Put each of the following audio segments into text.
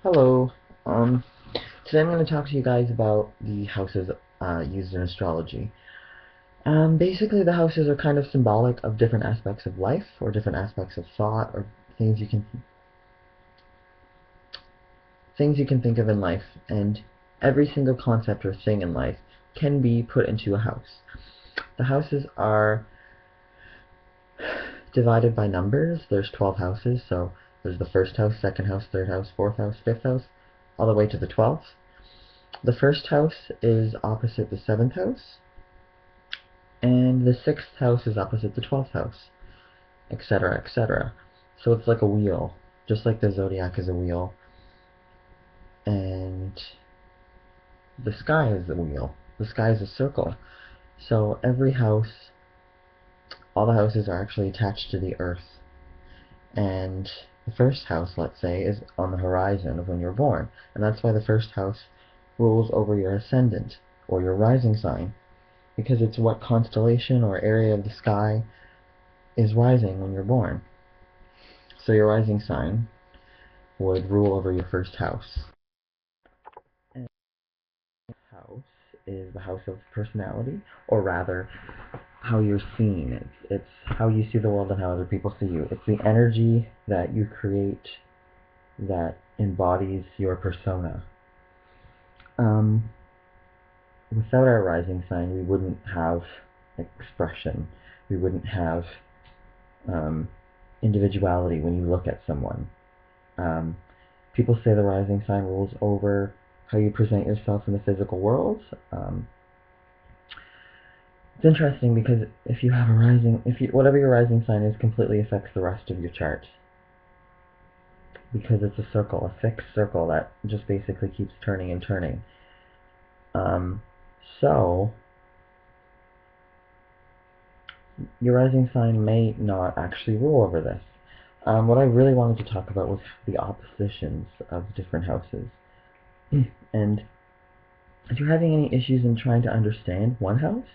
Hello. Um, Today I'm going to talk to you guys about the houses used in astrology. Basically, the houses are kind of symbolic of different aspects of life, or different aspects of thought, or things you can think of in life, and every single concept or thing in life can be put into a house. The houses are divided by numbers. There's 12 houses, so there's the first house, second house, third house, fourth house, fifth house, all the way to the 12th. The first house is opposite the seventh house, and the sixth house is opposite the 12th house, etc., etc. So it's like a wheel, just like the zodiac is a wheel, and the sky is a wheel. The sky is a circle. So every house, all the houses are actually attached to the earth. And the first house, let's say, is on the horizon of when you're born. And that's why the first house rules over your ascendant, or your rising sign, because it's what constellation or area of the sky is rising when you're born. So your rising sign would rule over your first house. And the house is the house of personality, or rather, how you're seen. It's how you see the world and how other people see you. It's the energy that you create that embodies your persona. Um, Without our rising sign, we wouldn't have expression. We wouldn't have um, individuality when you look at someone. Um, People say the rising sign rules over how you present yourself in the physical world. It's interesting because if you have a rising, whatever your rising sign is, completely affects the rest of your chart, because it's a circle, a fixed circle that just basically keeps turning and turning. So your rising sign may not actually rule over this. What I really wanted to talk about was the oppositions of different houses. And if you're having any issues in trying to understand one house,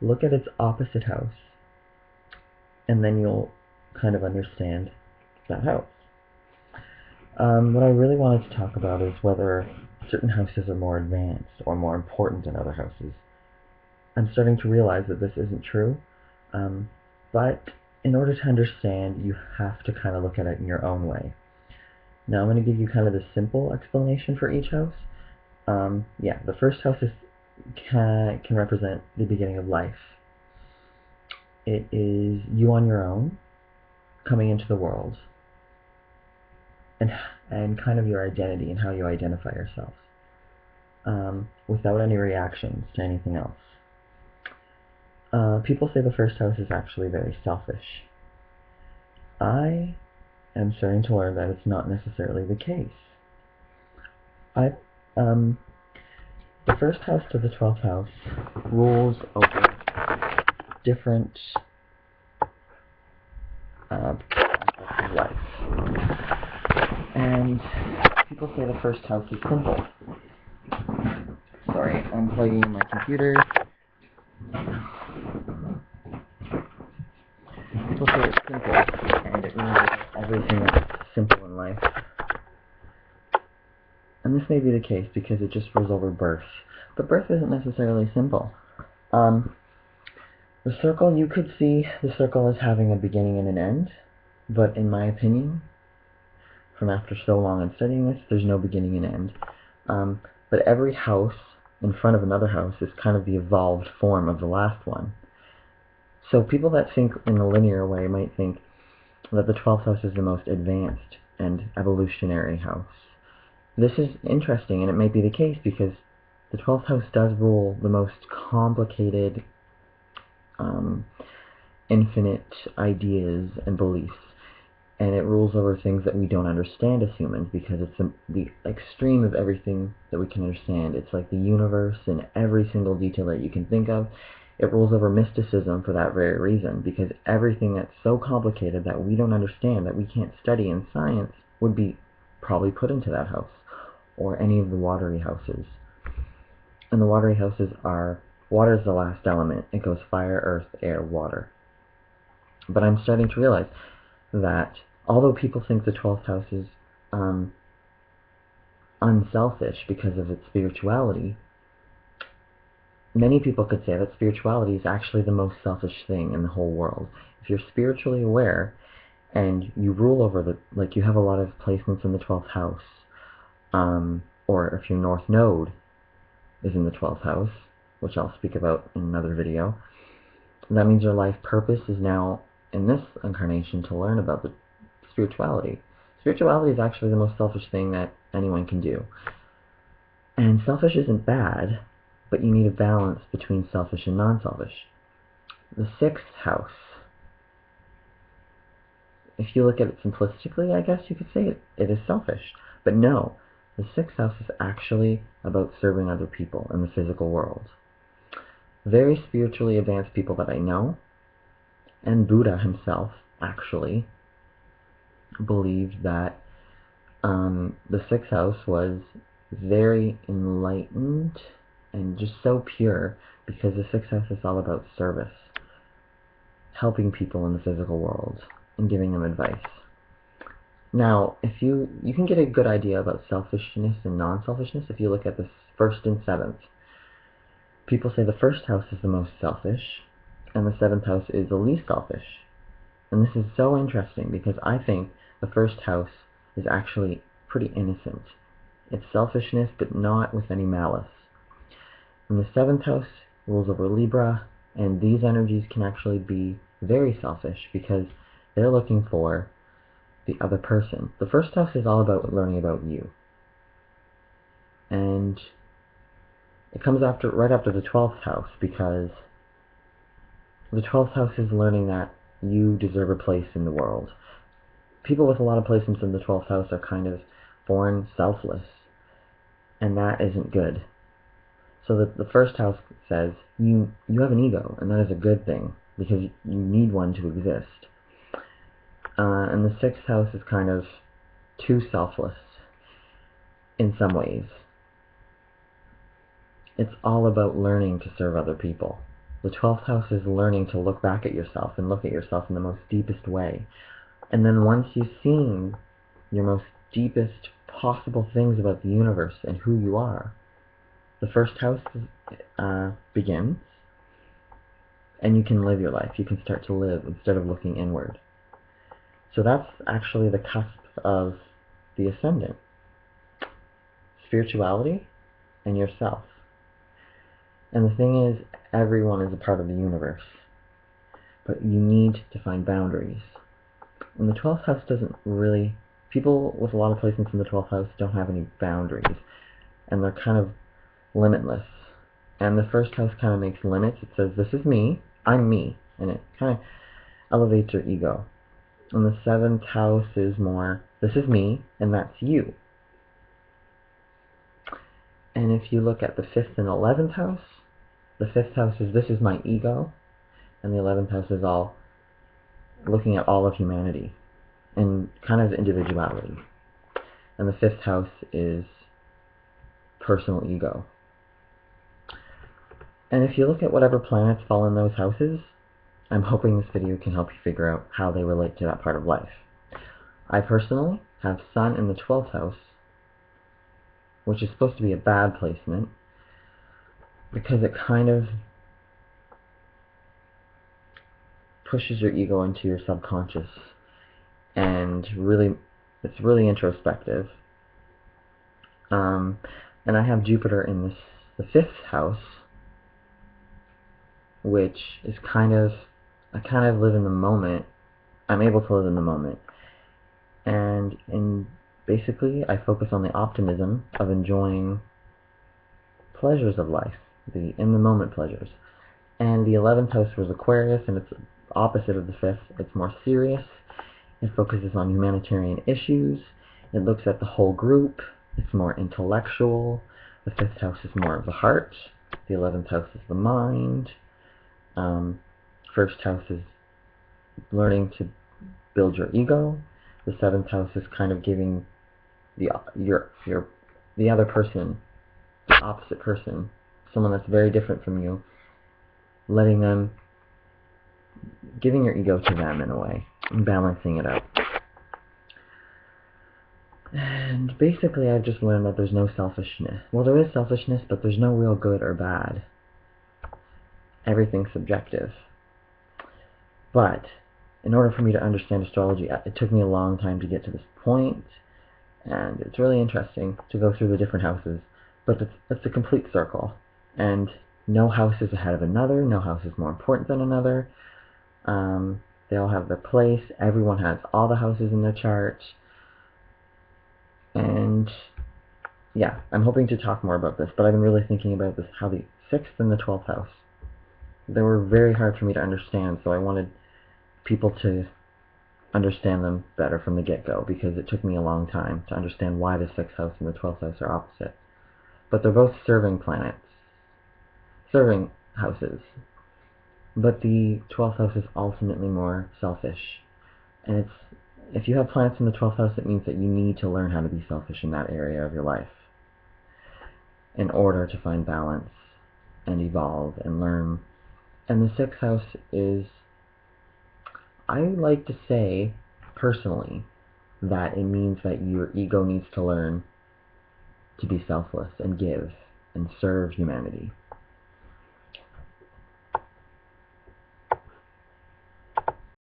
look at its opposite house, and then you'll kind of understand that house. What I really wanted to talk about is whether certain houses are more advanced or more important than other houses. I'm starting to realize that this isn't true, but in order to understand, you have to kind of look at it in your own way. Now I'm going to give you kind of the simple explanation for each house. The first house can represent the beginning of life. It is you on your own, coming into the world, and kind of your identity and how you identify yourself, without any reactions to anything else. People say the first house is actually very selfish. I am starting to learn that it's not necessarily the case. I um, the first house to the 12th house rules over different aspects of life. And people say the first house is simple. Sorry, I'm plugging in my computer. People say it's simple, and it means everything that's simple in life. And this may be the case because it just rules over birth. But birth isn't necessarily simple. The circle, you could see the circle as having a beginning and an end, but in my opinion, from after so long in studying this, there's no beginning and end. But every house in front of another house is kind of the evolved form of the last one. So people that think in a linear way might think that the 12th house is the most advanced and evolutionary house. This is interesting, and it may be the case because the 12th house does rule the most complicated, infinite ideas and beliefs, and it rules over things that we don't understand as humans because it's the extreme of everything that we can understand. It's like the universe in every single detail that you can think of. It rules over mysticism for that very reason, because everything that's so complicated that we don't understand, that we can't study in science, would be probably put into that house, or any of the watery houses. And the watery houses are, water is the last element. It goes fire, earth, air, water. But I'm starting to realize that although people think the 12th house is unselfish because of its spirituality, many people could say that spirituality is actually the most selfish thing in the whole world. If you're spiritually aware and you rule over like you have a lot of placements in the 12th house, or if your North Node is in the 12th house, which I'll speak about in another video, that means your life purpose is now in this incarnation to learn about the spirituality. Spirituality is actually the most selfish thing that anyone can do. And selfish isn't bad, but you need a balance between selfish and non-selfish. The 6th house, if you look at it simplistically, I guess you could say it is selfish. But no, the 6th house is actually about serving other people in the physical world. Very spiritually advanced people that I know, and Buddha himself actually believed that the 6th house was very enlightened and just so pure, because the 6th house is all about service, helping people in the physical world and giving them advice. Now, if you can get a good idea about selfishness and non-selfishness if you look at the 1st and 7th. People say the 1st house is the most selfish, and the 7th house is the least selfish. And this is so interesting because I think the 1st house is actually pretty innocent. It's selfishness, but not with any malice. And the 7th house rules over Libra, and these energies can actually be very selfish because they're looking for the other person. The 1st house is all about learning about you. And it comes right after the 12th house, because the 12th house is learning that you deserve a place in the world. People with a lot of placements in the 12th house are kind of born selfless, and that isn't good. So the 1st house says you have an ego, and that is a good thing because you need one to exist. And the 6th house is kind of too selfless in some ways. It's all about learning to serve other people. The 12th house is learning to look back at yourself and look at yourself in the most deepest way. And then once you've seen your most deepest possible things about the universe and who you are, the 1st house begins, and you can live your life. You can start to live instead of looking inward. So that's actually the cusp of the ascendant. Spirituality and yourself. And the thing is, everyone is a part of the universe. But you need to find boundaries. And the 12th house doesn't really... People with a lot of placements in the 12th house don't have any boundaries. And they're kind of limitless. And the 1st house kind of makes limits. It says, this is me, I'm me. And it kind of elevates your ego. And the 7th house is more, this is me, and that's you. And if you look at the 5th and 11th house, the 5th house is, this is my ego, and the 11th house is all looking at all of humanity and kind of individuality. And the 5th house is personal ego. And if you look at whatever planets fall in those houses, I'm hoping this video can help you figure out how they relate to that part of life. I personally have Sun in the 12th house, which is supposed to be a bad placement, because it kind of pushes your ego into your subconscious, and it's really introspective. And I have Jupiter in the 5th house, which is I kind of live in the moment. I'm able to live in the moment. And basically, I focus on the optimism of enjoying pleasures of life, the in-the-moment pleasures. And the 11th house was Aquarius, and it's opposite of the 5th. It's more serious. It focuses on humanitarian issues. It looks at the whole group. It's more intellectual. The 5th house is more of the heart. The 11th house is the mind. 1st house is learning to build your ego. The 7th house is kind of giving the other person, the opposite person, someone that's very different from you, giving your ego to them in a way, and balancing it out. And basically, I've just learned that there's no selfishness. Well, there is selfishness, but there's no real good or bad. Everything's subjective. But in order for me to understand astrology, it took me a long time to get to this point, and it's really interesting to go through the different houses. But it's a complete circle, and no house is ahead of another. No house is more important than another. They all have their place. Everyone has all the houses in their chart, and yeah, I'm hoping to talk more about this. But I've been really thinking about this, how the 6th and the 12th house, they were very hard for me to understand. So I wanted people to understand them better from the get-go, because it took me a long time to understand why the 6th house and the 12th house are opposite. But they're both serving planets, serving houses. But the 12th house is ultimately more selfish. And if you have planets in the 12th house, it means that you need to learn how to be selfish in that area of your life in order to find balance and evolve and learn. And the 6th house is, I like to say, personally, that it means that your ego needs to learn to be selfless and give and serve humanity.